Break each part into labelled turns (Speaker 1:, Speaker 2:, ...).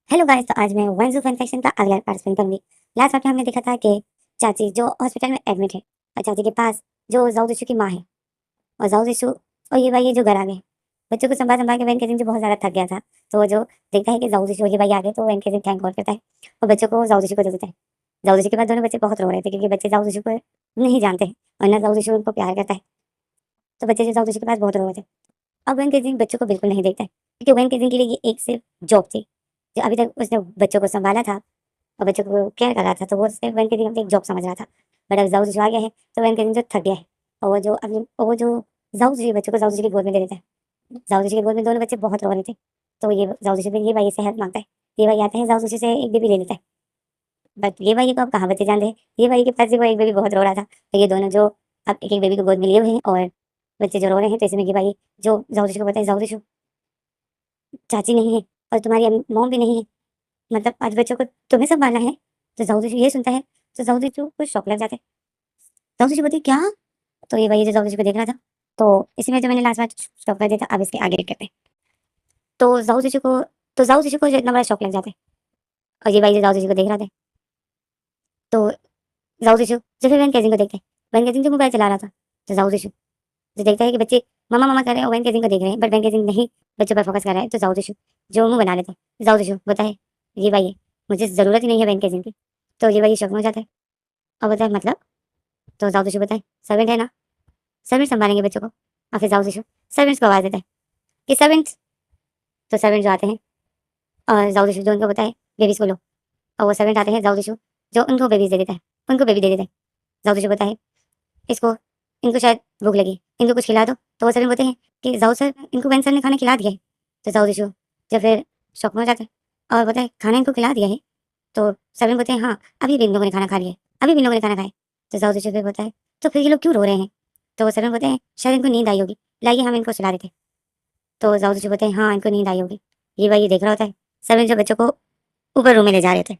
Speaker 1: Hello guys, तो आज मैं वंस फन फैक्शन का अगला पार्ट स्पिन करूंगी। लास्ट पार्ट में हमने देखा था कि चाची जो हॉस्पिटल में एडमिट है और चाची के पास जो जाऊ दिशु की माँ है और जाऊ दिशु और ये भाई ये जो घर आ गए बच्चों को संभाल संभाल के वैन के दिन जो बहुत ज्यादा थक गया था। तो वो जो देखता है कि जाऊ दिशु और ये भाई आ गए तो वैन के दिन थैंक गॉड करता है और बच्चों को जाऊ दिशु को दे देता है। जाऊ दिशु के बाद दोनों बच्चे बहुत रो रहे थे क्योंकि बच्चे जाऊ दिशु को नहीं जानते और ना जाऊ दिशु उनको प्यार करता है। तो बच्चे जो जाऊ दिशु के पास बहुत रो रहे थे। अब वैन के दिन बच्चों को बिल्कुल नहीं देखता है क्योंकि वैन के दिन के लिए ये एक सिर्फ जॉब थी। जो अभी तक उसने बच्चों को संभाला था और बच्चों को केयर कर रहा था, तो वो सिर्फ वैन के दिन अपनी एक जॉब समझ रहा था। बट अब जाऊ जो आ गया है तो वैन के दिन जो थक गया है और वो जो जाऊ जी बच्चों को जाऊ जी की गोद में दे देता है। जाऊ जी की गोद में दोनों बच्चे बहुत रो रहे थे। तो ये जाऊ जी ये भाई से हेल्प मांगता है। ये भाई आता है जाऊ जी से एक बेबी ले लेता है। बट ये भाई को अब कहाँ बच्चे जानते हैं। ये भाई के पास भी वो एक बेबी बहुत रो रहा था, तो ये दोनों जो अब एक एक बेबी को गोद में लिए हुए हैं और बच्चे जो रो रहे हैं। तो इसमें ये भाई जो जाऊ जी को बताए जाऊ जी चाची नहीं है और तुम्हारी मॉम भी नहीं है, मतलब आज बच्चों को तुम्हें संभालना है। तो जाऊ जी ये सुनता है तो जाऊ जी को शौक लग जाता है। जाऊ जी बोलती क्या? तो ये भाई जो जाऊ जी को देख रहा था। तो इसी में जो मैंने लास्ट बार स्टॉप कर दिया था, अब इसके आगे करते हैं। तो जाऊ जी को जाऊ जी को जो इतना बड़ा शौक लग जाता है और ये भाई जो जाऊ जी को देख रहा था। तो जाऊ जी जो फिर वैन केजिंग को देखते हैं। वैन केजिंग जो मोबाइल चला रहा था, तो जाऊ जी जो देखता है कि बच्चे मामा मामा कर रहे हैं और वैन केजिंग को देख रहे हैं, बट वैन केजिंग नहीं बच्चों पर फोकस कर रहा है। तो जाऊ जी जो मुंह बना लेते हैं। जाऊ जी बताए ये भाई है, मुझे जरूरत ही नहीं है वैन केजिंग की। तो ये भाई शौक में हो जाता है और बताए मतलब। तो जाऊ जी बताए सर्वेंट है ना, सर्वेंट संभालेंगे बच्चों को। और फिर जाऊ जी सर्वेंट्स को आवाज देता है कि सर्वेंट्स। तो सर्वेंट जो आते हैं और जाऊ जी जो उनको बताए बेबीज को लो, और वो सर्वेंट आते हैं जाऊ जी जो उनको बेबीज दे देता है, उनको बेबी दे देता है। जाऊ जी बताए इसको, इनको शायद भूख लगी, इनको कुछ खिला दो। तो वो सर्वेंट बोलते हैं कि जाऊ सर इनको वैन सर ने खाना खिला दिया है। तो जाऊ जी जब फिर शौक में हो जाता है और बोलता है खाना इनको खिला दिया है। तो सर्वेंट बोलते हैं हाँ, अभी भी इन लोगों ने खाना खा लिया है, अभी भी इन लोगों ने खाना खाया है। तो जाऊ जी फिर बोलता है तो फिर ये लोग क्यों रो रहे हैं? तो वो सर्वेंट बोलते हैं शायद इनको नींद आई होगी, लाइए हम इनको सुला देते हैं। तो जाऊ जी बोलते हैं हाँ इनको नींद आई होगी। ये भाई ये देख रहा होता है सर्वेंट जो बच्चों को ऊपर रूम में ले जा रहे थे,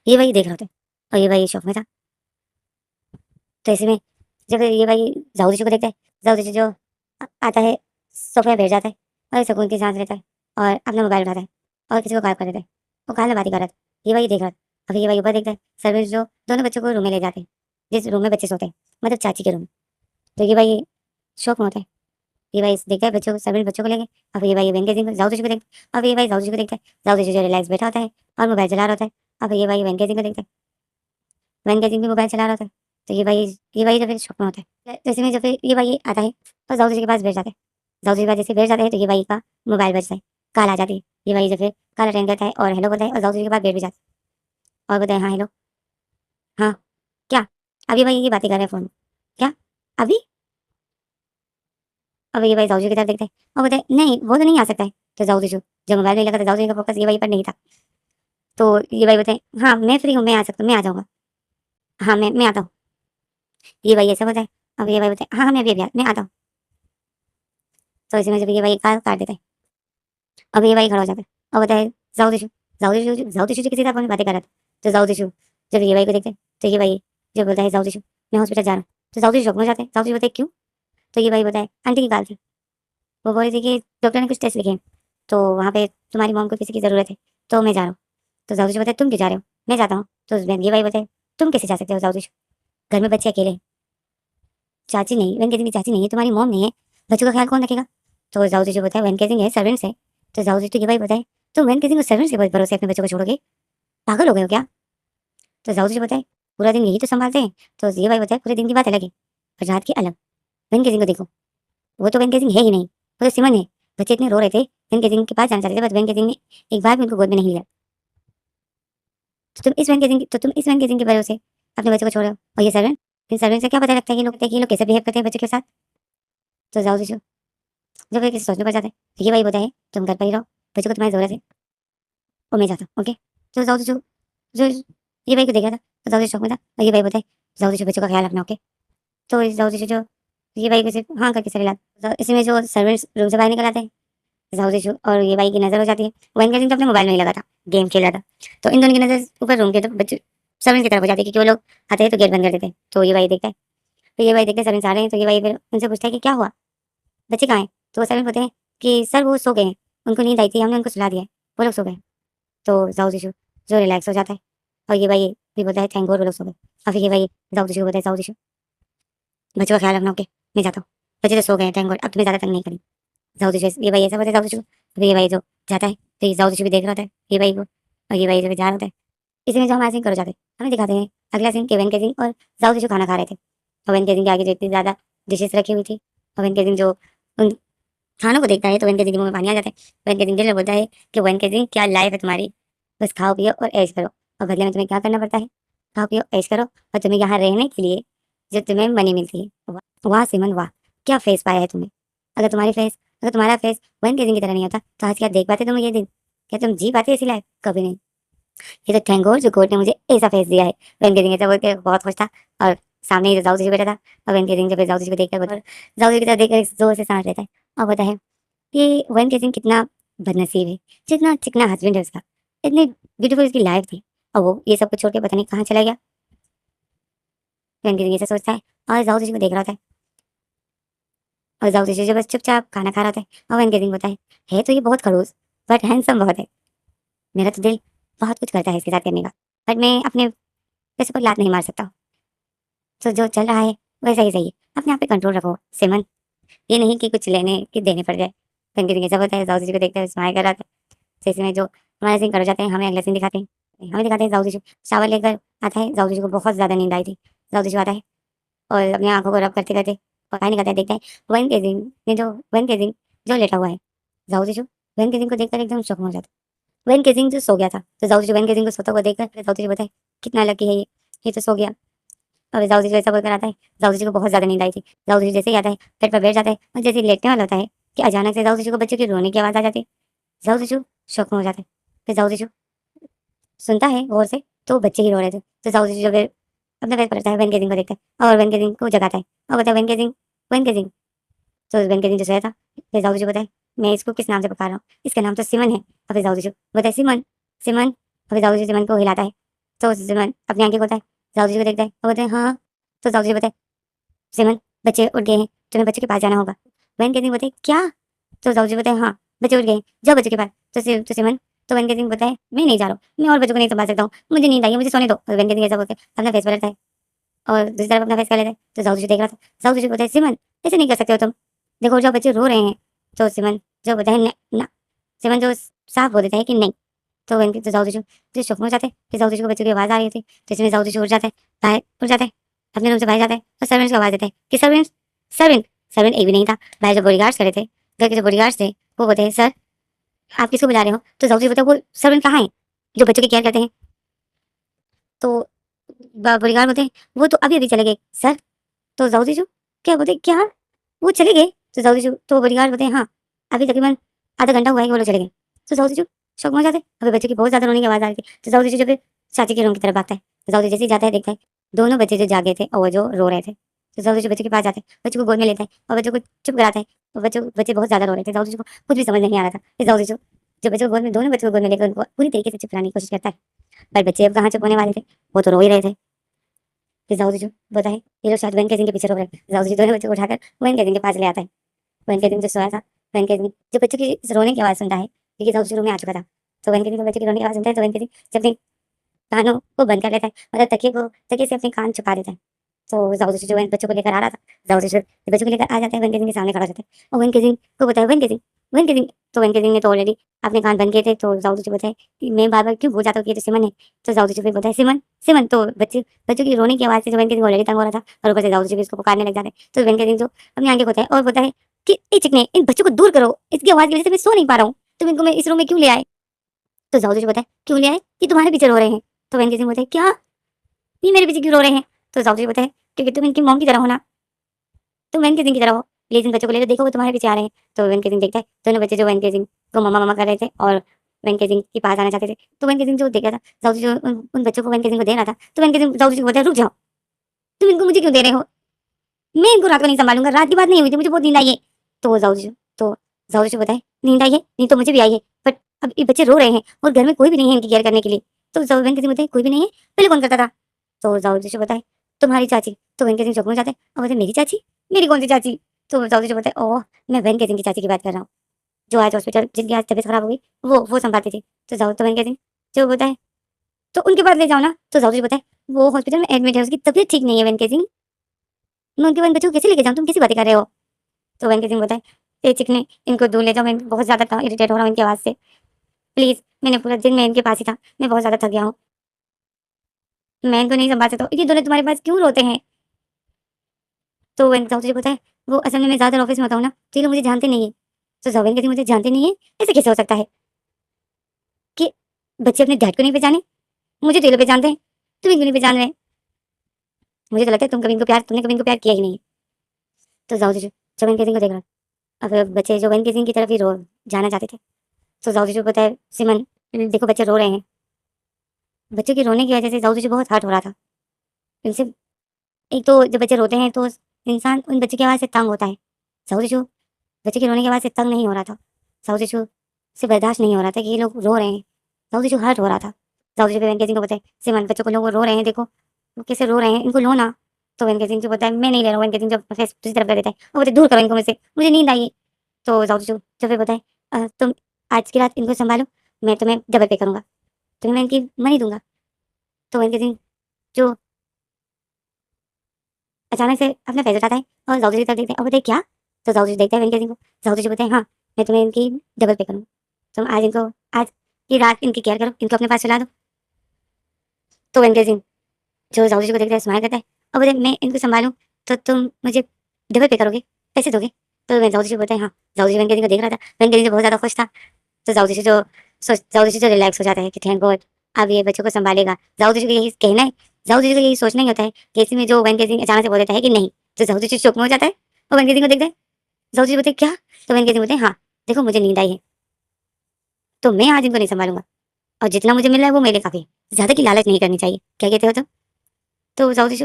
Speaker 1: ये भाई देख रहा होता है और ये भाई शौक में था। तो इसी में जब ये भाई जाऊ जी को देखता है, जाऊ जी जो आता है सोफे पे बैठ जाता है और सुकून की सांस लेता है और अपना मोबाइल उठाता है और किसी को कॉल कर देता है। वो कॉल में बात ही कर रहा था, ये भाई देख रहा था। और फिर ये भाई ऊपर देखता है सर्वेंट जो दोनों बच्चों को रूम में ले जाते हैं, जिस रूम में बच्चे सोते हैं, मतलब चाची के रूम में। तो ये भाई शौक में होता है। ये भाई देखता है बच्चों को, सर्वेंट बच्चों को लेंगे। और फिर ये भाई वेंकेजिंग जाऊ जी को देखता है और फिर ये भाई जाऊ जी को देखता है। जाऊ जी जो रिलैक्स बैठा होता है और मोबाइल चला रहा होता है। और फिर ये भाई वेंकेजिंग को देखता है, वेंकेजिंग भी मोबाइल चला रहा होता है। तो ये भाई जो फिर शौक में होता है। जैसे में जब फिर ये भाई आता है और जाऊ जी के पास बैठ जाता है। जाऊ जी के पास जैसे बैठ जाते हैं तो ये भाई का मोबाइल बजता है, कॉल आ जाती है। ये भाई जो फिर कॉल अटेंड करता है और हेलो बोलता है और जाऊ जी के पास बैठ भी जाता है और बोलता है हाँ हेलो, हाँ क्या? अभी भाई ये बातें कर रहे हैं फोन में, क्या अभी? अब ये भाई जाऊ जी की तरफ देखते हैं और बोलते हैं नहीं वो तो नहीं आ सकता है। तो जाऊ जी जो मोबाइल में लगा था, जाऊ जी का फोकस ये भाई पर नहीं था। तो ये भाई बोलते हैं हाँ मैं फ्री हूँ, मैं आ सकता हूँ, मैं आ जाऊँगा, हाँ मैं आता हूँ। ये भाई ऐसा बोलता है। अब ये भाई बोलते हैं हाँ हाँ मैं आता हूँ। तो इसी में जब ये भाई कॉल काट देता है, अब ये भाई खड़ा हो जाता है और बोलता है जाऊ दिशु जी किसी तरह फोन में बातें कर रहा था। तो जाऊ दिशु जब ये भाई को देखते हैं तो ये भाई जो बोलता है जाऊ दिशु मैं हॉस्पिटल जा रहा हूँ। तो जाऊ दिशु शौक में हो जाते हैं। जाऊ दिशु बोलते हैं क्यों? तो ये भाई बताए आंटी की कॉल थी, वो बोल रही थी कि डॉक्टर ने कुछ टेस्ट लिखे हैं, तो वहाँ पे तुम्हारी मॉम को किसी की ज़रूरत है, तो मैं जा रहा हूँ। तो जाऊ दिशु बोलते हैं तुम क्यों जा रहे हो? मैं जाता हूँ। तो ये भाई बोलते हैं तुम कैसे जा सकते हो जाऊ दिशु, घर में बच्चे अकेले हैं, चाची नहीं वेंकटेश की चाची नहीं है, तुम्हारी मॉम नहीं है, बच्चों का ख्याल कौन रखेगा? तो जाऊ जी जो बताए वेंकटेश है सर्वेंट्स है। तो जाऊ जी तो ये भाई बताए तुम वेंकटेश को सर्वेंट्स के भरोसे अपने बच्चों को छोड़ोगे, पागल हो गए हो क्या? तो जाऊ जी बताए पूरा दिन यही तो संभालते हैं। तो ये भाई बताए पूरे दिन की बात अलग है और रात की अलग। वेंकटेश को देखो, वो तो वेंकटेश है ही नहीं, वो तो सिमन है। बच्चे इतने रो रहे थे वेंकटेश के पास जाना चाहते थे, बट वेंकटेश ने एक बार भी उनको गोद में नहीं लिया। तो तुम इस वेंकटेश के भरोसे अपने बच्चों को छोड़ रहे हो और ये सर्वेंट, इन सर्वेंट से क्या पता लगता है कि ये लोग कैसे बिहेव करते हैं बच्चों के साथ? तो जाऊ जी जब वे किसी सोचने पड़ जाते हैं तो ये भाई बताए तुम घर पर ही रहो, बच्चों को तुम्हारी जरूरत है और मैं जाता हूँ, ओके। तो जाओ जो ये भाई को देखा था तो जाओ शौक में था और ये भाई बताए जाओ बच्चों का ख्याल रखना, ओके। तो जाओ जो ये भाई को सिर्फ हाँ करके चले जाते। तो इसी में जो सर्वेंट्स रूम से बाहर निकल आते हैं, जाओ और ये भाई की नजर हो जाती है। वैन का दिन तो अपने मोबाइल में ही लगा था, गेम खेल रहा था। तो इन दोनों की नजर ऊपर रूम के तो बच्चे सर्वेंट्स की तरफ हो जाती है क्योंकि वो लोग आते हैं तो गेट बंद कर देते हैं। तो ये भाई देखता है, तो ये भाई देखते सर्वेंट्स आ रहे हैं, तो ये भाई फिर उनसे पूछता है कि क्या हुआ, बच्चे कहाँ हैं? तो वो सर्वेंट बोलते हैं कि सर वो सो गए हैं, उनको नींद आई थी, हमने उनको सुला दिया है, वो लोग सो गए। तो जाओ जीशु जो रिलैक्स हो जाता है। और ये भाई भी बोलता है थैंक गॉड वो लोग सो गए। और फिर ये भाई जाओ जीशु को बोलता है जाओ जीशु बच्चों का ख्याल रखना, ओके मैं जाता हूँ, बच्चे तो सो गए थैंक गॉड, अब तुम्हें ज़्यादा तंग नहीं करेंगे। जाओ जीशु ये भाई ऐसा बोलता है जाओ जीशु, फिर ये भाई जो जाता है तो ये जाओ जीशु भी देख रहा होता है ये भाई को, और ये भाई जो जा रहा होता है। इसी में जो हमारा सीन करो जाते हैं हमें दिखाते हैं अगला सीन, केविन के सिंह और जाओ जीशु खाना खा रहे थे। और वेन के सिंह के आगे जो इतनी ज़्यादा डिशेस रखी हुई थी, और वेन के सिंह जो उन खानों को देखता है तो वेन के सिंह के मुंह में पानी आ जाता है। वेन के सिंह दिल में बोलता है कि वेन के सिंह क्या लाइफ है तुम्हारी, बस खाओ पियो और ऐश करो, और बदले में तुम्हें क्या करना पड़ता है, खाओ पियो ऐश करो, और तुम्हें यहाँ रहने के लिए जो तुम्हें मनी मिलती है। वाह वाह सिमन वाह, क्या फेस पाया है तुमने। अगर तुम्हारा फेस वेन के सिंह की तरह नहीं होता तो आज क्या देख पाते तुम ये दिन, क्या तुम जी पाते ऐसी लाइफ, कभी नहीं। ये तो थैंक गॉड जो गॉड ने मुझे ऐसा फेस दिया है। वेन के सिंह ऐसा बोल के बहुत खुश था, और सामने ही जो जाओ जी बैठा था, और वेन के सिंह जब जाओ जी को देखकर जाओ जी की तरफ देखकर जोर से सांस लेता है और बोलता है कि वेन के सिंह कितना बदनसीब है, जितना चिकना हस्बैंड है उसका, इतनी ब्यूटीफुल उसकी लाइफ थी, और वो ये सब कुछ छोड़ के पता नहीं कहाँ चला गया। वेन के सिंह ऐसा सोचता है और जाओ जी को देख रहा होता है, और जाओ जी जो बस चुपचाप खाना खा रहा होता है। और वेन के सिंह बोलता है तो ये बहुत खड़ूस बट हैंडसम बहुत है, मेरा तो दिल बहुत कुछ करता है इसके साथ करने का, बट मैं अपने पैसे पर लात नहीं मार सकता। तो जो चल रहा है वैसा ही सही है, अपने आप पे कंट्रोल रखो सिमन, ये नहीं कि कुछ लेने की देने पड़ जाए। कहीं कहीं ऐसा होता है जाओ जी को देखते हैं स्माइल कर रहा था। तो इसमें जो हमारे सीन कर जाते हैं हमें अगला सीन दिखाते हैं, हमें दिखाते हैं जाओ जी शावर लेकर आता है। जाओ जी को बहुत ज़्यादा नींद आई थी। जाओ जी आता है और अपनी आंखों को रब करते करते पता नहीं करता है, देखता है वन के जिंग जो लेटा हुआ है। जाओ जी वन के जिंग को देखकर एकदम शौक हो जाता है। वन के जिंग जो सो गया था, तो जाओ जी वन के जिंग को सोता हुआ देखकर जाओ जी बताए कितना लकी है ये तो सो गया। और जाओ जी ऐसा बोलकर आता है, जाओ जी को बहुत ज़्यादा नींद आई थी। जाओ जी जैसे ही आता है बेड पर बैठ जाता है, और जैसे ही लेटने वाला होता है कि अचानक से जाओ जी को बच्चों की रोने की आवाज़ आ जाती है। जाओ जी शौक में हो जाता है। फिर जाओ जी सुनता है गौर से, तो बच्चे ही रो रहे थे। तो जाओ जी जो फिर अपने बेड पर रहता है, वेन के दिन को देखता है और वेन के दिन को जगाता है और कहता है वेन के दिन। तो वेन के दिन जो सोया था, फिर जाओ जी बताए मैं इसको किस नाम से पुकार रहा हूँ, इसका नाम तो सिमन है। और फिर जाओ जी बताए सिमन सिमन। और फिर जाओ जी सिमन को हिलाता है, तो सिमन अपनी आंखें खोलता है, जाओ जी को देखता है और बोलते हैं हाँ। तो जाओ जी बताए सिमन बच्चे उठ गए हैं, तुम्हें बच्चों के पास जाना होगा। वेन के दिन बताए क्या। तो जाओ जी बताए हाँ बच्चे उठ गए हैं, जाओ बच्चों के पास। तो सिमन तो वेन के दिन बताए मैं नहीं जा रहा हूँ, मैं और बच्चों को नहीं संभाल सकता हूँ, मुझे नींद आई है, मुझे सोने दो। और वेन के दिन ऐसा बोलते हैं अपना फेस पर रहता है और दूसरी तरफ अपना फेस कर लेता है। तो जाओ जी देख रहा था, जाओ जी बताए सिमन ऐसे नहीं कर सकते हो तुम, देखो जो बच्चे रो रहे हैं। तो सिमन जो बताए ना, सिमन जो साफ बोल देता है कि नहीं। तो वेन के तो जाओ जी शौक में हो जाते हैं। फिर जाओ जी को बच्चों की आवाज़ आ रही थी, तो इसमें जाओ जी उठ जाता है, बाहर उठ जाता है, अपने रूम से बाहर जाता है और सर्वेंट्स को आवाज़ देता है कि सर्वेंट सर्वेंट सर्वेंट एक भी नहीं था। बाहर जो बॉडीगार्ड्स खड़े थे, घर के जो बॉडीगार्ड्स थे, वो बोलते हैं सर आप किसको बुला रहे हो। तो जाओ जी बोलता है वो सर्वेंट कहाँ है जो बच्चों की केयर करते हैं। तो बॉडीगार्ड बोलते हैं वो तो अभी अभी चले गए सर। तो जाओ जी क्या बोलते क्या वो चले गए। तो जाओ जी तो बॉडीगार्ड बोलते हैं हाँ अभी तकरीबन आधा घंटा हुआ है कि वो लोग चले गए। तो जाओ जी शौक में हो जाते हैं, अभी बच्चों की बहुत ज़्यादा रोने की आवाज़ आ रही थी। तो जाओ जी जो फिर चाची के रूम की तरफ भागता है। तो जाओ जी जैसे ही जाता है देखता है दोनों बच्चे जो जागे थे और वो जो रो रहे थे। तो जाओ जी बच्चों के पास जाता है, बच्चों को गोद में लेता है और बच्चों को चुप कराता है। और बच्चे बहुत ज़्यादा रो रहे थे, जाओ जी को कुछ भी समझ नहीं आ रहा था। फिर जाओ जी जो बच्चों को गोद में दोनों बच्चों को गोद में लेकर उनको पूरी तरीके से चुप कराने की कोशिश करता है, पर बच्चे अब कहाँ चुप होने वाले थे, वो तो रो ही रहे थे। फिर जाओ जी बताए ये लोग शायद वन के दिन के पीछे रो रहे हैं। जाओ जी दोनों बच्चों को उठाकर वन के दिन के पास ले आता है। वन के दिन जो सोया था, वन के दिन जो बच्चों की रोने की आवाज़ सुनता है क्योंकि जाओ जी रूम में आ चुका था। तो वन के दिन बच्चों की रोने की आवाज़ सुनता है, तो वन के दिन जब अपने कानों को बंद कर लेता है, मतलब तकिए से अपने कान छुपा देता है। तो जाओ जो वन बच्चों को लेकर आ रहा था, जाओ जो बच्चों को लेकर आ जाता है, वन के दिन के सामने खड़ा हो जाता है और वन के दिन को बताया वन के दिन। तो वन के दिन ने तो ऑलरेडी अपने कान बंद किए थे। तो जाओ जो बताए कि मैं बार बार क्यों भूल जाता हूँ कि ये तो सिमन है। तो जाओ जो फिर बताए सिमन सिमन। तो बच्चों की रोने की आवाज़ से जो वन के दिन ऑलरेडी तंग हो रहा था और ऊपर से जाओ जो भी इसको पुकारने लग जाते हैं। तो वन के दिन जो अपनी आंखें खोलता है और बोलता है कि ए चिकने इन बच्चों को दूर करो, इसकी आवाज़ की वजह से मैं सो नहीं पा रहा हूँ, तुम इनको मैं इस रूम में क्यों ले आए। तो जाओ जो बताए क्यों ले आए कि तुम्हारे पीछे रो रहे हैं। तो वन के दिन बोलते हैं क्या ये मेरे पीछे क्यों रो रहे हैं। तो जाओ जी बताए क्योंकि तुम इनकी मॉम की तरह हो ना, तुम वेन के सिंह की तरह हो, प्लीज इन बच्चों को ले लो, देखो वो तुम्हारे पीछे आ रहे हैं। तो वेन के सिंह देखता है दोनों बच्चे जो वेन के सिंह को मम्मा मम्मा कर रहे थे और वेन के सिंह के पास आना चाहते थे। तो वेन के सिंह जो देखा था जाओ जी जो उन बच्चों को वेन के सिंह को दे रहा था, तो वेन के सिंह जाओ जी को बोलता है रुक जाओ, तुम इनको मुझे क्यों दे रहे हो, मैं इनको रात को नहीं संभालूंगा, रात की बात नहीं हुई थी, मुझे बहुत नींद आई है। तो जाओ जी बताए नींद आई है, नींद तो मुझे भी आई है, बट अब ये बच्चे रो रहे हैं और घर में कोई भी नहीं है इनकी केयर करने के लिए। तो जाओ वेन के सिंह बताए कोई भी नहीं है, पहले कौन करता था। तो जाओ जी बताए तुम्हारी चाची। तो वेन के सिंह चौंक में जाते हैं और बोलते मेरी चाची, मेरी कौन सी चाची। तो जाओ जी बताए ओह मैं वेन के सिंह की चाची की बात कर रहा हूँ, जो आज हॉस्पिटल जिनकी आज तबीयत खराब हो गई वो संभालती थी। तो जाओ तो वेन के सिंह जो बोलता है तो उनके पास ले जाओ ना। तो जाओ जी बोलता है वो हॉस्पिटल में एडमिट है, उसकी तबीयत ठीक नहीं है वेंकट सिंह, मैं उनके बच्चों को कैसे लेके जाऊँ, तुम कैसी बातें कर रहे हो। तो वेंकट सिंह बोलता है ए चिकने, इनको दूर ले जाओ, मैं बहुत ज्यादा इरिटेट हो रहा हूँ इनकी आवाज से, प्लीज, मैंने पूरा दिन मैं इनके पास ही था, मैं बहुत ज्यादा थक गया हूँ, मैं इनको नहीं संभाल सकता हूँ। ये दोनों तुम्हारे पास क्यों रोते हैं। तो वेंकट साहू जी बोलता है वो असल में मैं ज्यादातर ऑफिस में होता हूँ ना, तो ये लोग मुझे जानते नहीं है। तो जवेन कहती मुझे जानते नहीं है, ऐसे कैसे हो सकता है कि बच्चे अपने डैड को नहीं पहचाने, मुझे तो ये लोग पहचानते हैं, तुम इनको नहीं पहचान रहे। मुझे तो लगता है तुमने कभी इनको प्यार किया ही नहीं है। तो जाओ जी जवेन कहती को देख रहा, अब बच्चे जो वेन किसिंग की तरफ ही रो जाना चाहते थे। तो जाओ जी पता है सिमन, देखो बच्चे रो रहे हैं, बच्चों के रोने की वजह से जाओ जी बहुत हर्ट हो रहा था इनसे। एक तो जब बच्चे रोते हैं तो इंसान उन बच्चे की आवाज़ से तंग होता है। जाओ जी बच्चे के रोने की आवाज़ से तंग नहीं हो रहा था, जाओ जी से बर्दाश्त नहीं हो रहा था कि ये लोग रो रहे हैं, जाओ जी हर्ट हो रहा था। जाओ जी वेन किसिंग को बताए सिमन बच्चों को लोग रो रहे हैं, देखो वो कैसे रो रहे हैं, इनको लो ना। तो वेन किसिंग जो बताए मैं नहीं ले रहा हूँ, वेन किसिंग जब फेस दूसरी तरफ कर देता है वो बोलते दूर करो इनको मुझसे, मुझे नींद आई। तो जाओ जो जब वे बताए तुम आज की रात इनको संभालो, मैं तुम्हें डबल पे करूंगा, तुम्हें मैं इनकी मनी दूंगा। तो वेन किसिंग जो अचानक से अपना फेस उठाता है और जाओ जी की तरफ देखते हैं और बोलते क्या। तो जाओ जी देखते हैं वेन किसिंग को, जाओ जी बोलते हैं हाँ, मैं तुम्हें इनकी डबल पे करूंगा, तुम आज इनको आज की रात इनकी केयर करो, इनको अपने पास सुला दो। तो वेन किसिंग जो जाओ जी को देखते हैं स्माइल करता है और बोले मैं इनको संभालूं तो तुम मुझे डबल पे करोगे, पैसे दोगे। तो मैं जाओ जी बोलते हैं हाँ। जाओ जी वेन किसिंग को देख रहा था, वेन किसिंग बहुत ज्यादा खुश था। तो जाओ जी जो रिलैक्स हो जाता है कि थैंक गॉड अब ये बच्चों को संभालेगा। जाओ जी को यही कहना है, जाओ जी को यही सोचना ही होता है कि इसी में जो वेन केजिंग अचानक से बोल देता है कि नहीं, तो जाओ जी चुप में हो जाता है और वेन केजिंग को देखता है। जाओ जी बोलते हैं क्या। तो वेन केजिंग बोलते हैं हाँ, देखो मुझे नींद आई है तो मैं आज इनको नहीं संभालूंगा और जितना मुझे मिल रहा है वो मेरे काफी है, ज्यादा की लालच नहीं करनी चाहिए, क्या कहते हो तुम। तो जाओ जी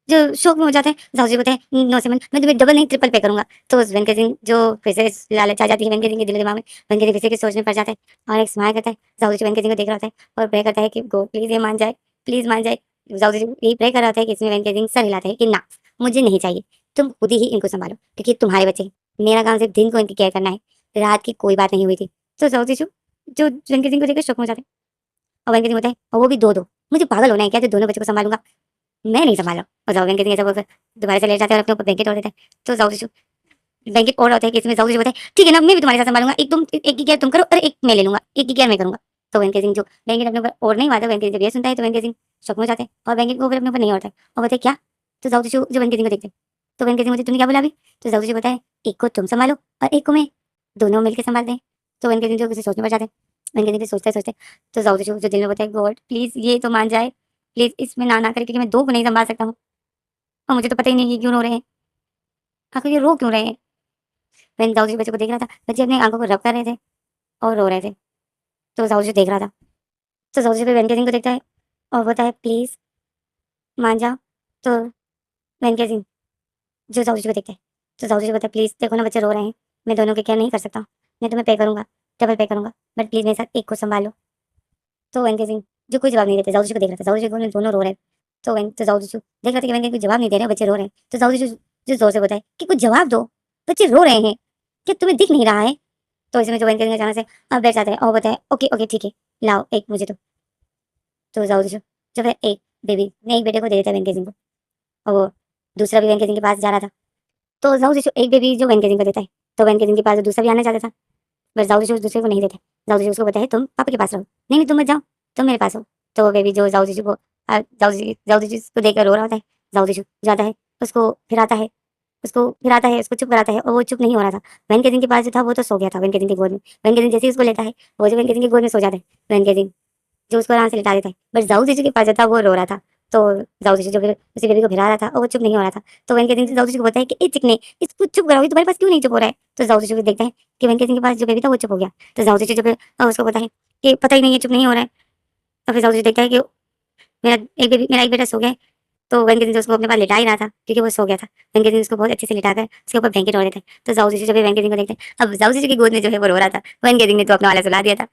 Speaker 1: जो शौक में हो जाता है, जाओ जी बोलते हैं नो सिमन, मैं तुम्हें डबल नहीं ट्रिपल पे करूंगा। तो उस वेंकट सिंह जो फिर से लालच आ जाती है वेंकट सिंह के दिल दिमाग में, वेंकट सिंह फिर से की सोच में पड़ जाता है और एक स्माइल करता है। जाओ जी वेंकट सिंह को देख रहा होता है और प्रे करता है कि गो प्लीज ये मान जाए, प्लीज मान जाए। जाओ जी यही प्रे कर रहा होता है कि इसमें वेंकट सिंह सर हिलाता है कि ना, मुझे नहीं चाहिए, तुम खुद ही इनको संभालो क्योंकि तुम्हारे बच्चे हैं। मेरा काम सिर्फ दिन को इनकी केयर करना है, रात की कोई बात नहीं हुई थी। तो जाओ जी जो वेंकट सिंह को देखकर शौक में हो जाते हैं और वेंकट सिंह होता है और वो भी दो दो, मुझे पागल होना है क्या जो दोनों बच्चों को संभालूंगा, मैं नहीं संभाला। और जाओ वेंकट सिंह ऐसा बोलकर दोबारा से लेट जाता है और अपने ऊपर ब्लैंकेट ओढ़ देता है। तो जाओ ब्लैंकेट ओढ़ होता है कि इसमें जाओ बोलता है ठीक है ना, मैं भी तुम्हारे साथ संभालूंगा, एक की केयर तुम करो और एक मैं ले लूंगा, एक की केयर मैं करूंगा। तो वेंकट सिंह जो ब्लैंकेट अपने ऊपर ओढ़ नहीं पाता, वेंकट सिंह जब ये सुनता है तो वेंकट सिंह शौक में हो जाते हैं और वेंकट को फिर अपने ऊपर नहीं ओढ़ता है और बोलते हैं क्या। तो जाओ जो वेंकट सिंह को देखते हैं तो वेंकट सिंह मुझे तुमने क्या बोला अभी। तो जाओ जी बताए एक को तुम संभालो और एक को मैं, दोनों मिलकर संभालते हैं। तो वेंकट सिंह जो किसी सोचने पड़ जाते हैं, वेंकट सिंह सोचते सोचते तो जाओ जो दिल में बोलता है गॉड प्लीज ये तो मान जाए, प्लीज इसमें ना करे क्योंकि मैं दो को नहीं संभाल सकता हूँ और मुझे तो पता ही नहीं कि क्यों रो रहे हैं, आखिर ये रो क्यों रहे हैं। मैंने दाऊजी बच्चों को देख रहा था, बच्चे अपनी आंखों को रब कर रहे थे और रो रहे थे। तो दाऊजी देख रहा था, तो दाऊजी फिर वेंकट सिंह को देखता है और बोलता है प्लीज मान जाओ। तो वेंकट सिंह जो दाऊजी को देखता है तो दाऊजी को बोलता है प्लीज देखो ना बच्चे रो रहे हैं, मैं दोनों के केयर नहीं कर सकता, मैं तुम्हें पे करूंगा, डबल पे करूंगा, बट प्लीज मेरे साथ एक को संभालो। तो वेंकट सिंह जो कोई जवाब नहीं देते, दाऊजी को देख रहा था, दाऊजी को दोनों रो रहे हैं। तो दाऊजी देख रहा था कि वेंकट कोई जवाब नहीं दे रहे, बच्चे रो रहे हैं। तो दाऊजी जो जोर से बताए कि कुछ जवाब दो, बच्चे रो रहे हैं, क्या तुम्हें दिख नहीं रहा है। तो इसमें जो वेंकट अचानक से बैठ जाते हैं और बताए ओके ओके ठीक है, लाओ एक मुझे तो जाओ जब है एक बेबी ने एक बेटे को दे देता है वेंकट सिंह को और वो दूसरा भी वेंकट सिंह के पास जा रहा था। तो जाओ एक बेबी जो वेंकट सिंह को देता है तो वेंकट सिंह के पास जो दूसरा भी आना चाहता था, बस जाओ उस दूसरे को नहीं देता। जाओ उसको बताए तुम पापा के पास रहो, नहीं नहीं तुम मत जाओ, तुम मेरे पास हो। तो वो बेबी जो जाओ को जाओ को देखकर रो रहा होता है, जाओ जाता है उसको फिराता है, उसको चुप कराता है और वो चुप नहीं हो रहा था। वेंकट सिंह के पास जो था वो तो सो गया था वेंकट सिंह की गोद में। वेंकट सिंह जैसे ही उसको लेता है वो जो वेंकट सिंह की गोद में सो जाता है, वेंकट सिंह जो उसको आराम से लिटा देता है, बट जाऊ जीजू के पास जो था वो रो रहा था। तो जाऊ जीजू जो फिर उसी बेबी को फिरा रहा था और वो चुप नहीं हो रहा था। तो वेंकट सिंह जाऊ जीजू को बोलता है कि ए चिकने इसको चुप कराओ, ये तुम्हारे पास क्यों नहीं चुप हो रहा है। तो जाऊ जीजू देखता है कि वेंकट सिंह के पास जो बेबी था वो चुप हो गया। तो जाऊ जीजू जो फिर उसको पता है कि पता ही नहीं है चुप नहीं हो रहा है। तो फिर जाऊ जीजू देखता है कि मेरा एक बेटा सो गया है। तो वेंकट सिंह उसको अपने पास लिटा ही रहा था क्योंकि वो सो गया था। वेंकट सिंह उसको बहुत अच्छे से लिटाकर उसके ऊपर ब्लैंकेट ओढ़ देते हैं। तो जाऊ जीजू जब वेंकट सिंह को देखते हैं, अब जाऊ जीजू की गोद में जो है वो रो रहा था, वेंकट सिंह ने तो अपना वाला सुला दिया था।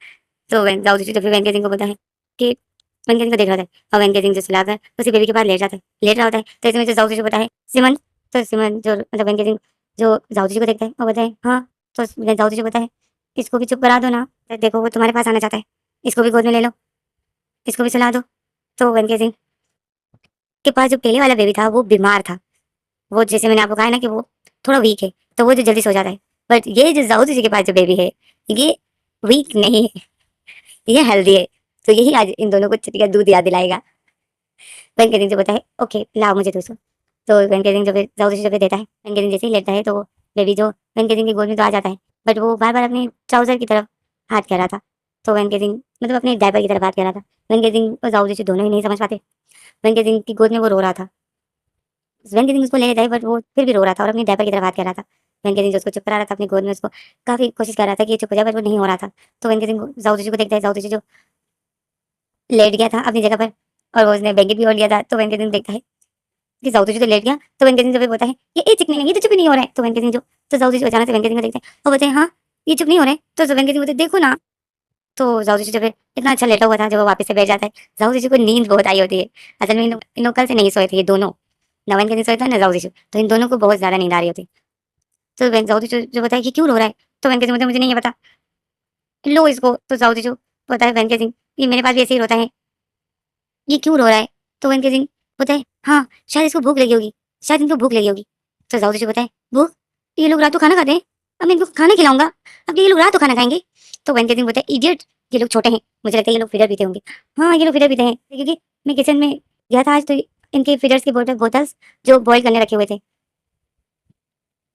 Speaker 1: तो जाऊ जीजू जब फिर वेंकट सिंह को बोलता है कि वेंकट सिंह को देख रहा था और वेंकट सिंह जो सुलाकर उसी बेबी के पास लेट रहा होता है। तो इसमें जो जाऊ जीजू बताए सिमन, तो सिमन जो मतलब वेंकट सिंह जो जाऊ जीजू को देखता है और बताए हाँ। तो जाऊ जीजू बताए इसको भी चुप करा दो ना, तो देखो वो तुम्हारे पास आना चाहता है, इसको भी गोद में ले लो। इसको भी सुला दो। तो वेंकट सिंह के पास जो पहले वाला बेबी था वो बीमार था। वो जैसे मैंने आपको कहा है ना कि वो थोड़ा वीक है, तो वो जो जल्दी सो जाता है। बट ये जो जाओ जी के पास जो बेबी है, ये वीक नहीं है, ये हेल्दी है। तो यही आज इन दोनों को चिट्टी का दूध याद दिलाएगा। वेंकट सिंह जो बोलता है ओके लाओ मुझे दूसरो। तो वेंकट सिंह जब जाओ जी जब देता है, वेंकट सिंह जैसे ही लेटता है तो बेबी जो वेंकट सिंह की गोद में तो आ जाता है। बट वो बार बार अपनी ट्राउजर की तरफ हाथ कर रहा था। तो वेंकट सिंह मतलब अपने डायपर की तरफ हाथ कर रहा था। वेंकट सिंह और जाओ जी दोनों ही नहीं समझ पाते। वेंकट सिंह की गोद में वो रो रहा था। वेंकट सिंह उसको ले लेता है, बट वो फिर भी रो रहा था और अपनी डायपर की तरफ हाथ कर रहा था। वेंकट सिंह जो उसको चुप करा रहा था अपनी गोद में, उसको काफी कोशिश कर रहा था कि ये चुप हो जाए, बट वो नहीं हो रहा था। तो वेंकट सिंह जाओ जी को देखता है, जाओ जी जो लेट गया था अपनी जगह पर, और वो उसने ब्लैंकेट भी ओढ़ लिया था। तो वेंकट सिंह देखता है कि जाओ तो लेट गया। तो वेंकट सिंह जब बोलता है ये चिक नहीं है, ये तो चुप ही नहीं हो रहा है। तो वेंकट सिंह जो तो जाओ अचानक से वेंकट सिंह को देखते हैं और बोलते हैं हाँ ये चुप नहीं हो रहा है। तो वेंकट सिंह बोलते हैं देखो ना। तो जाओ जब इतना अच्छा लेटा हुआ था, जब वो वापस से बैठ जाता है, जाओ को नींद बहुत आई होती है। असल में इन लोग कल से नहीं सोए थे ये दोनों, ना वेंकट सिंह सोए थे ना जाओ। तो इन दोनों को बहुत ज्यादा नींद आ रही होती। तो जाओ जो बताया कि क्यों रो रहा है। तो वेंकट सिंह बोलते मुझे नहीं पता, लो इसको। तो जाओ जो बताया वेंकट सिंह ये मेरे पास भी ऐसे ही रोता है, ये क्यों रो रहा है। तो वेंकट सिंह बोलता है हाँ शायद इसको भूख लगी होगी, शायद इनको भूख लगी होगी। तो जाओ बोलता है भूख, ये लोग रात को खाना खाते हैं, अब मैं इनको खाना खिलाऊंगा, अब ये लोग रात को खाना खाएंगे। तो वेंकट सिंह बोलता है इडियट, ये लोग छोटे हैं, मुझे लगता है ये लोग फिडर पीते होंगे। हाँ ये लोग फिडर पीते हैं, क्योंकि मैं किचन में गया था आज, तो इनके फिडर्स की बोतल्स जो बॉयल करने रखे हुए थे,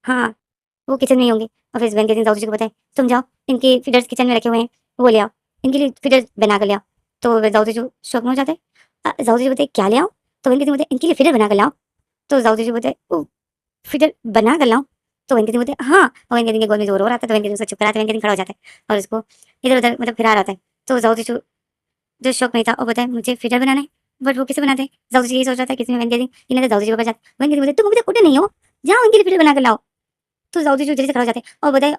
Speaker 1: हाँ वो किचन में ही होंगे। और फिर वेंकट सिंह जाओ को बताए तुम जाओ इनके फीडर्स किचन में रखे हुए हैं, वो ले आओ, इनके लिए फीडर्स बना कर ले आओ। तो जाओ शौक में हो जाते हैं। जाओ बताए क्या ले आओ। तो वेंकट सिंह बोलते इनके लिए फीडर बना कर लाओ। तो जाओ बोलते ओ फीडर बना कर लाओ। तो वेंकट सिंह बोलते हाँ, और वेंकट सिंह के गोद में जोर हो रहा था। तो वेंकट सिंह उसको चुप कराते, वेंकट सिंह खड़ा हो जाता है और उसको इधर उधर मतलब फिरा रहा था। तो जाओ जो शौक नहीं था और बताए मुझे फीडर बनाना है, बट वो किसे बनाते हैं। जाओ यही सोच रहा था किसी में वेंकट सिंह इन्हें जाओ को बचा। वेंकट सिंह बोलते तुम अभी तक उठे नहीं हो, जाओ इनके लिए फीडर बना कर लाओ। तो जाओ जो जल्दी से खड़ा हो जाते हैं और बताए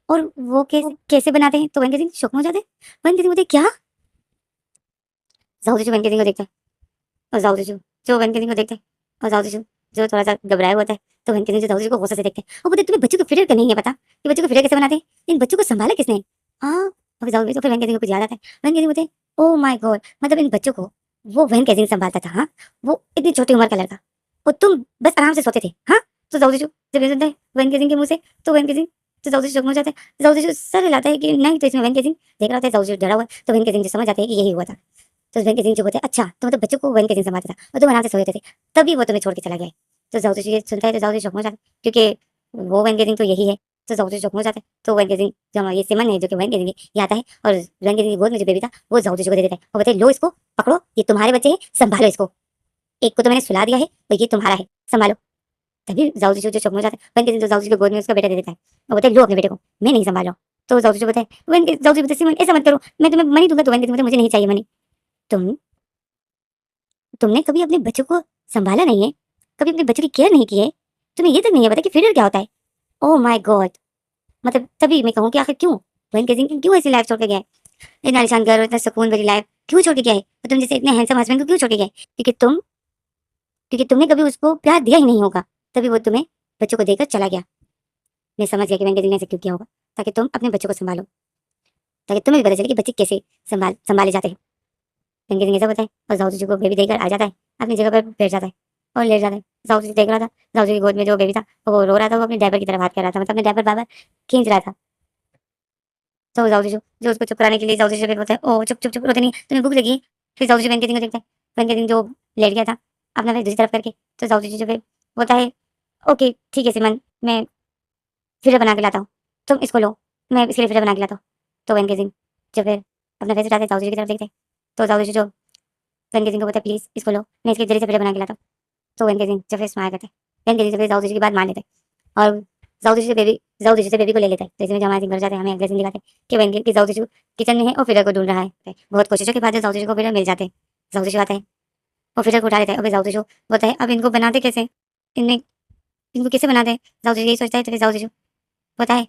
Speaker 1: और वो कैसे कैसे बनाते हैं। तो वेंकट सिंह शौक में हो जाते हैं। वेंकट सिंह बोलते क्या। जाओ जो वेंकट सिंह को देखता है और जाओ जो वेंकट सिंह को देखते हैं और जाओ जो थोड़ा सा घबराया होता है। तो वेंकट सिंह जो जाओ को गुस्से से देखते हैं और बोलते तुम्हें बच्चों को फिर नहीं है पता, ये बच्चों को फिर कैसे बनाते हैं, इन बच्चों को संभाला किसने। हाँ और जाओ तो फिर वेंकट सिंह को कुछ याद आता है। वेंकट सिंह बोलते ओ माय गॉड, मतलब इन बच्चों को वो वेंकट सिंह संभालता था। हाँ वो इतनी छोटी उम्र का लड़का, और तुम बस आराम से सोते थे। हाँ तो जाओ जब ये सुनते हैं वेंकट सिंह के मुंह से, तो वेंकट सिंह तो जाओ शौक में हो जाता है। जाओ सर हिलाता है कि नहीं, तो इसमें वेंकट सिंह देख रहा था, जाओ डरा हुआ है। तो वेंकट सिंह जो समझ जाते हैं कि यही हुआ था। तो वेंकट सिंह जो बोलते हैं अच्छा तो मतलब बच्चों को वेंकट सिंह संभालता था और तुम आराम से सोते थे, तभी वो तुम्हें छोड़ के चला गया है। तो जाओ ये सुनता है तो जाओ शौक में हो जाता है, क्योंकि वो वेंकट सिंह तो यही है। तो जाओ शौक में हो जाता है। तो वेंकट सिंह जो हमारा ये सिमन है जो कि वेंकट सिंह ये आता है और वेंकट सिंह की गोद में जो बेबी था वो जाओ को दे देता है और बोलते हैं लो इसको पकड़ो, ये तुम्हारे बच्चे हैं, संभालो इसको, एक को तो मैंने सुला दिया है और ये तुम्हारा है, संभालो। तभी जाओ जो शौक में हो जाता है। वेंकट सिंह तो जाओ को गोद में उसका बेटा दे देता है और बोलते हैं लो अपने बेटे को, मैं नहीं संभालो। तो जाओ जो बताए वेंकट जाओ बोलते सिमन ऐसा मत करो, मैं तुम्हें मनी दूंगा। तो वेंकट बोलते मुझे नहीं चाहिए मनी, तुम तुमने कभी अपने बच्चों को संभाला नहीं है, कभी अपने बच्चों की केयर नहीं की है, तुम्हें ये तक नहीं है पता कि फीडर क्या होता है। ओह माय गॉड, मतलब तभी मैं कहूँ कि आखिर क्यों वेंकट सिंह क्यों ऐसी लाइफ छोड़ के गया है, इतना आलिशान घर और इतना सुकून भरी लाइफ क्यों छोड़ के गया है, और तुम जैसे इतने हैंडसम हस्बैंड को क्यों छोड़ के गया है, क्योंकि तुमने कभी उसको प्यार दिया ही नहीं होगा, तभी वो तुम्हें बच्चों को देकर चला गया। मैं समझ गया कि वेंकट सिंह ने ऐसे क्यों किया होगा, ताकि तुम अपने बच्चों को संभालो, ताकि तुम्हें भी पता चले कि बच्चे कैसे संभाले जाते हैं। वेंकट सिंह ऐसा बताए और जाओ जी को बेबी देकर आ जाता है, अपनी जगह पर बैठ जाता है और लेट जाता है। जाओ जी देख रहा था, जाओ जी की गोद में जो बेबी था वो रो रहा था, वो अपने डायपर की तरफ हाथ कर रहा था, मतलब अपने डायपर बार बार खींच रहा था। तो जाओ जो उसको चुप कराने के लिए जाओ जी बोलता है ओ चुप चुप चुप रोते नहीं, तुम्हें भूख लगी है। फिर जाओ जी वेंकट सिंह को देखता है, वेंकट सिंह जो लेट गया था अपना फेस दूसरी तरफ करके। तो जाओ जी जो फिर बोलता है ओके ठीक है सिमन, मैं फिर बना के लाता हूँ, तुम इसको लो, मैं इसके लिए फिर बना के लाता हूँ। तो वेंकट सिंह जो फिर अपना फेस उठाते जाओ जी की तरफ देखते हैं। तो जाओ जी जो वेंकट सिंह को बोलता है प्लीज इसको लो, मैं इसके जरिए से फिर बना के लाता हूँ। तो वेंकट सिंह जो फिर स्माइल करते हैं, वेंकट सिंह जो फिर जाओ जी की बात मान लेते हैं और जाओ से बेबी को ले लेता है। तो इसमें जब हमारे सिंह घर जाते हैं, हमें अगले दिन दिखाते हैं कि वेंकट की जाओ किचन में है और फिर को ढूंढ रहा है। बहुत कोशिशों के बाद जाओ को फिर मिल जाते हैं। जाओ आता है और फिर को उठा लेता है और फिर जाओ बोलता है अब इनको बनाते कैसे, इनमें इनको कैसे बनाते हैं। जाओ यही सोचता है। तो फिर जाओ होता है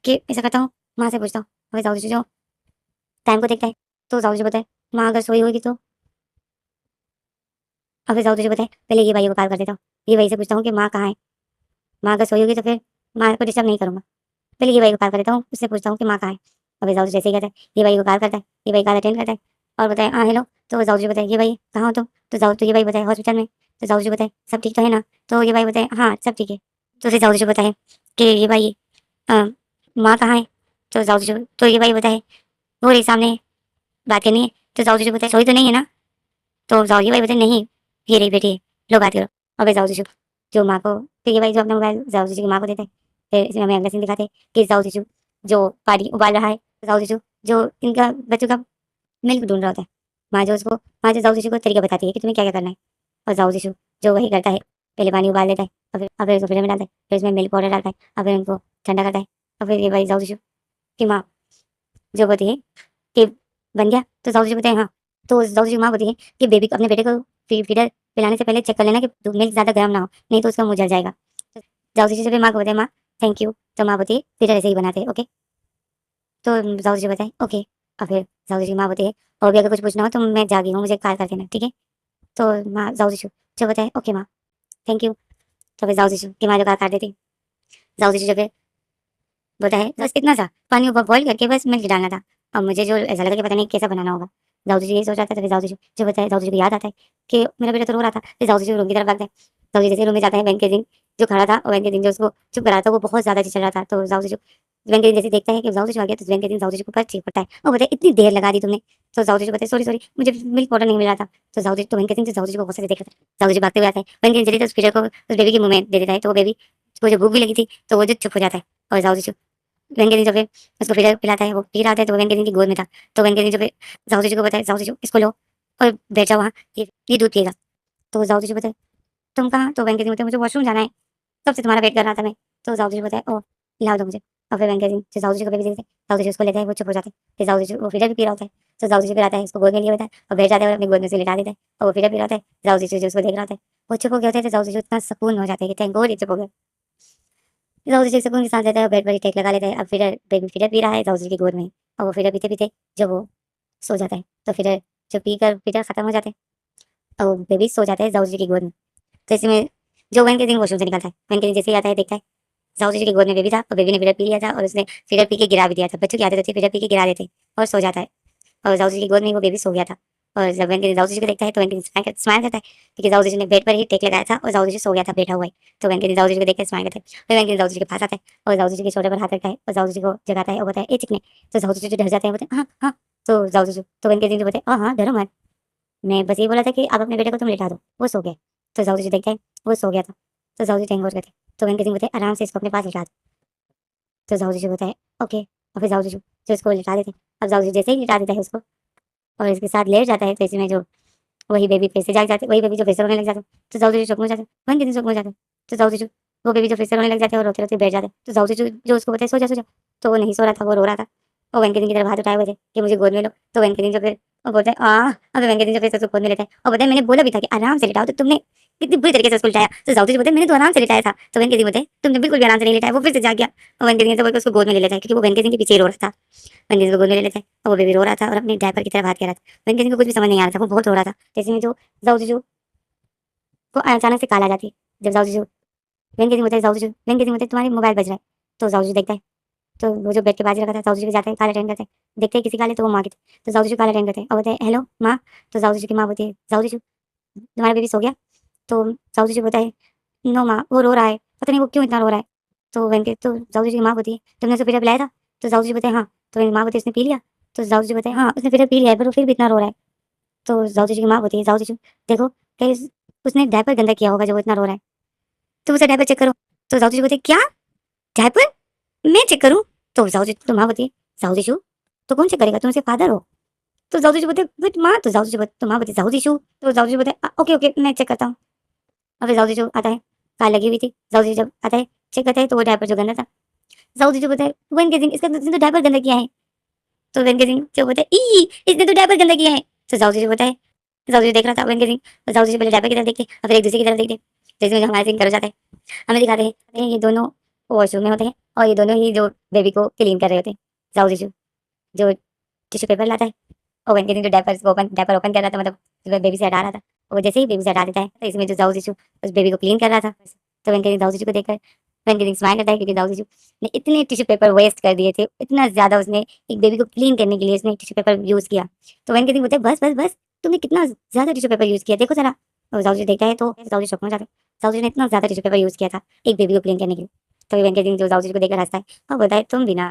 Speaker 1: कि ऐसा करता हूँ, माँ से पूछता हूँ। अभी जाओ जो टाइम को देखता है तो जाओ बोलता है माँ अगर सोई होगी तो। अभी जाओ बताए पहले ये भाई को कॉल कर देता हूँ, ये भाई से पूछता हूँ कि माँ कहाँ है, माँ अगर सोई होगी तो फिर माँ को डिस्टर्ब नहीं करूँगा, पहले ये भाई को कॉल कर देता हूँ, उससे पूछता हूँ कि माँ कहाँ है। अभी जाओ जैसे ही कहता है ये भाई को कॉल करता है, ये भाई कॉल अटेंड करता है और बताए हाँ हेलो। तो जाऊ जी बताए ये भाई कहाँ हो तुम? तो जाऊ तो ये भाई बताए हॉस्पिटल में। तो जाऊ जी बताए सब ठीक तो है ना? तो ये भाई बताए हाँ सब ठीक है। तो फिर जाऊ जी बताए कि ये भाई अ, माँ कहाँ है? तो जाऊ जी तो ये भाई बताए वो रही सामने है, बात करनी है। तो जाऊ जी बताए सोई तो नहीं है ना? तो जाऊ ये भाई बताए नहीं ये रही बेटी है, लो बात करो। और फिर जाऊ जी जो माँ को फिर ये भाई जो अपना मोबाइल जाऊ जी की माँ को देता है। फिर इसमें हमें अगला सीन दिखाते हैं कि जाऊ जी जो पानी उबाल रहा है, जाऊ जी जो इनका बच्चों का मिल्क ढूंढ रहा होता है। माँ जो जाऊ जीशु को तरीका बताती है कि तुम्हें क्या क्या करना है। और जाऊ जीशु जो वही करता है, पहले पानी उबाल लेता है और फिर उसको फ्रिज में डालता है, फिर उसमें मिल्क पाउडर डालता है और फिर उनको ठंडा करता है। और फिर ये भाई जाऊ जीशु की माँ जो बोलती है कि बन गया। तो जाऊ जीशु बोलते हैं हाँ। तो जाऊ जीशु की माँ बोलती है कि बेबी को अपने बेटे को फीडर पिलाने से पहले चेक कर लेना कि मिल्क ज़्यादा गर्म ना हो, नहीं तो उसका मुँह जल जाएगा। तो जाऊ जीशु फिर माँ को बोलते हैं माँ थैंक यू। तो माँ बोलती है फीडर ऐसे ही बनाते हैं ओके। तो जाऊ जीशु बताए ओके। और फिर जाऊ जीशु की माँ बोलती है और भी अगर कुछ पूछना हो तो मैं जागी हूँ, मुझे कॉल कर देना ठीक है। तो माँ जाऊ जीशु जो बताए ओके माँ थैंक यू। तो फिर जाऊ जीशु की माँ जो काट देती। जाऊ जीशु जो फिर बोलता है बस इतना सा पानी ऊपर बॉईल करके बस मिल्क डालना था। और मुझे जो ऐसा लगा कि पता नहीं कैसा बनाना होगा। जाऊ जीशु यही सोच रहा था। तो फिर जाऊ जीशु जो बताए जाऊ जीशु को याद आता है कि मेरा बेटा तो रो रहा था। फिर जाऊ जीशु रूम की तरफ भागता है। जाऊ जी जैसे रूम में जाता है वेंके सिंह जो खड़ा था और वेंके सिंह जो उसको चुप करा था वो बहुत ज्यादा चिल्ला रहा था। तो जाऊ जीशु वेंके सिंह जैसे देखता है कि जाऊ जीशु आ गया तो वेंके सिंह जाऊ जीशु को पर चीख पड़ता है और बोलता है इतनी देर लगा दी तुमने। तो जाऊ जीशु कहते सॉरी सॉरी मुझे मिल्क पाउडर नहीं मिल रहा था। तो जाऊ जी तो वेंके सिंह जाऊ जीशु को गुस्से से देख रहा था। जाऊ जी भागते हुए आता है वेंके सिंह जल्दी से उस पीटर को उस बेबी के मुंह में दे देता है। तो वो बेबी को जो भूख भी लगी थी तो वो जो चुप हो जाता है। और जाऊ जीशु वेंके सिंह जो फिर उसको फिर पिलाता है वो पी रहा था तो वेंके सिंह की गोद में था। तो वेंके सिंह जो फिर जाऊ जीशु को बताए जाऊ जीशु इसको लो और बैठ जाओ वहाँ, ये दूध पिएगा। तो जाऊ जीशु बताए तुम कहाँ? तो वेंके सिंह बोलते मुझे वॉशरूम जाना है, कब से तुम्हारा वेट कर रहा था मैं। तो जाऊ जीशु बताए ओह हिला दो मुझे। और फिर वेंके सिंह जो जाऊ जीशु को बेबी देते हैं जाऊ जीशु उसको लेते हैं वो चुप हो जाते हैं। फिर जाऊ जीशु वो फिर भी पी रहा होता है। तो जाऊ जीशु फिर आता है उसको गोद में लिए होता है और बैठ जाता है और अपनी गोद में से लिटा देता है और वो फिर भी रहा होता है। जाऊ जीशु जो उसको देख रहा होता है वो चुप हो गया होता है। तो जाऊ जीशु इतना सुकून हो जाता है कि थैंक गॉड ये चुप हो गया। जाऊ जीशु सुकून के साथ रहता है और बेड पर ही टेक लगा लेता है। अब फिर बेबी फिर पी रहा है जाऊ जीशु की गोद में और वो फिर पीते पीते जब वो सो जाता है तो फिर जो पीकर पीटर खत्म हो जाते हैं और वो बेबी सो जाता है जाऊ जी की गोद में। तो इसमें जो वेंके सिंह वॉशरूम से निकलता है वेंके सिंह जैसे ही आता है देखता है जाऊ जी की गोद में बेबी था और बेबी ने फिर पी लिया था और उसने फिर पी के गिरा भी दिया था। बच्चों की आदत होती है फिर पी के गिरा देते और सो जाता है और जाऊ जी की गोद में वो बेबी सो गया था। और जब वेंके जाऊ जी को देखता है तो वेंके स्माइल करता है क्योंकि जाऊ जी ने बेड पर ही टेक लगाया था और जाऊ जी सो गया था बैठा हुआ है। तो वेंके जाऊ जी को देख के स्माइल करता है। फिर वेंके जाऊ जी के पास आता है और जाऊ जी के शोल्डर पर हाथ रखता है और जाऊ जी को जगाता है और बताए ए चिकने। तो जाऊ जी डर जाते हैं बोलते हाँ हाँ। तो जाऊ जी तो वेंके सिंह बोलते हाँ हाँ डरो मत, मैं बस ये बोला था कि आप अपने बेटे को तुम लिटा दो वो सो गया। तो जाऊ जी देखते हैं वो सो गया था। तो जाऊ जी थैंक गॉड कहते हैं। तो वेंकट सिंह बोलते हैं आराम से इसको अपने पास लिटा दो। तो जाऊ जी बोलता है ओके। और फिर जाऊ जी जो इसको लिटा देते हैं। अब जाऊ जी जैसे ही लिटा देता है उसको और इसके साथ लेट जाता है तो इसमें जो वही बेबी फिर से जाग जाते वही बेबी जो फिर से रोने लग जाता है। तो जाऊ जी चुप हो जाते हैं वेंकट सिंह चुप हो जाते हैं। तो जाऊ जी वो बेबी जो फिर से रोने लग जाते हैं और रोते रोते बैठ जाते हैं। तो जाऊ जी जो उसको बताए सो जा। तो वो नहीं सो रहा था वो रो रहा था। वो वेंकट सिंह की तरफ हाथ उठाए हुए थे कि मुझे गोद में लो। तो वेंकट सिंह जो फिर वो बोलते हैं अब वेंकट सिंह जो फिर से उसको गोद में लेते हैं और बोलते हैं मैंने बोला भी था कि आराम से लिटाओ तो तुमने कितनी बुरी तरीके से उसको लिटाया। तो जाऊ जी बोलते हैं मैंने तो आराम से लिटाया था। तो वेंकट सिंह बोलते हैं तुमने बिल्कुल भी आराम से नहीं लिटाया। वो फिर से जाग गया और वेंकट सिंह से बोलकर उसको गोद में ले लेता है क्योंकि वो वेंकट सिंह के पीछे ही रो रहा था। वेंकट सिंह को गोद में ले लेता है और वो बेबी रो रहा था और अपने डायपर की तरफ हाथ कह रहा था। वेंकट सिंह को कुछ भी समझ नहीं आ रहा था वो बहुत रो रहा था। जैसे में जो जाऊ जी को अचानक से कॉल आ जाती है। जब जाऊ जी वेंकट सिंह बोलते हैं वेंकट सिंह बोलते हैं तुम्हारी मोबाइल बज रहा है। तो जाऊ जी देखता है तो वो जो बेड के बाजू रखा था जाऊ जी जाते हैं कॉल अटेंड करते हैं। देखते हैं किसी कॉल है तो वो माँ की थी। तो जाऊ जी कॉल अटेंड करते हैं और बोलते हैं हेलो माँ। तो जाऊ जी की माँ बोलती है जाऊ जी तुम्हारा बेबी सो गया? तो जाऊ जी बोलता है नो माँ वो रो रहा है, पता नहीं वो क्यों इतना रो रहा है। तो वेंकट तो जाऊ जी की माँ बोलती है तुमने उसे पीटर पिलाया था? तो जाऊ जी बोलते हैं हाँ। तो मेरी माँ बोलती है उसने पी लिया? तो जाऊ जी बोलते हैं हाँ उसने पीटर पी लिया है पर वो फिर भी इतना रो रहा है। तो जाऊ जी की माँ बोलती है जाऊ जी देखो कहीं उसने डायपर गंदा किया होगा जो वो इतना रो रहा है, तुम उसे डायपर चेक करो। तो जाऊ जी बोलते हैं क्या डायपर मैं चेक करूँ? तो जाऊ जी तो माँ बोलती है जाऊ जी तो कौन चेक करेगा, तुम उसके फादर हो। तो जाऊ जी बोलते बट माँ। तो जाऊ जी बोलते तो माँ बोलती जाऊ जी तो जाऊ जी बोलते ओके ओके मैं चेक करता हूँ। और फिर जाऊ जी आता है कार लगी हुई थी। जाऊ जी जब आता है चेक करता है तो वो डायपर जो गंदा था। जाऊ जी बोलता है वन के इसका इसने तो डायपर गंदा किया है। तो वन के जो बोलता है ई इसने तो डायपर गंदा किया है। तो जाऊ जी बोलता है जाऊ जी देख रहा था वन के और जाऊ जी पहले डायपर की तरफ देखते और फिर एक दूसरे की तरफ देखते। जैसे में हमारे सिंह कर जाता है हमें दिखाते हैं ये दोनों वॉशरूम में होते हैं और ये दोनों ही जो बेबी को क्लीन कर रहे होते हैं। जाऊ जी जो टिश्यू पेपर लाता है और वेंकट जो डायपर ओपन कर रहा था मतलब बेबी से हटा रहा था। वो जैसे ही बेबी से हटा देता है तो इसमें जो जाऊ जीशु उस बेबी को क्लीन कर रहा था। तो वेंकट जाऊ जीशु को देखकर वेंकटेश स्माइल करता है क्योंकि दाऊद जीशु ने इतने टिश्यू पेपर वेस्ट कर दिए थे, इतना ज़्यादा उसने एक बेबी को क्लीन करने के लिए उसने टिश्यू पेपर यूज़ किया। तो वेंकटेश बोलते हैं, "बस, बस, बस, तुमने कितना ज़्यादा टिश्यू पेपर यूज़ किया, देखो ज़रा।" और दाऊद जीशु देखता है तो दाऊद जीशु शॉक में हो जाता है। दाऊद जीशु ने इतना ज़्यादा टिश्यू पेपर यूज़ किया था एक बेबी को क्लीन करने के लिए। तभी वेंकटेश जो दाऊद जीशु को देखकर हँसता है और बोलता है, "तुम भी ना।"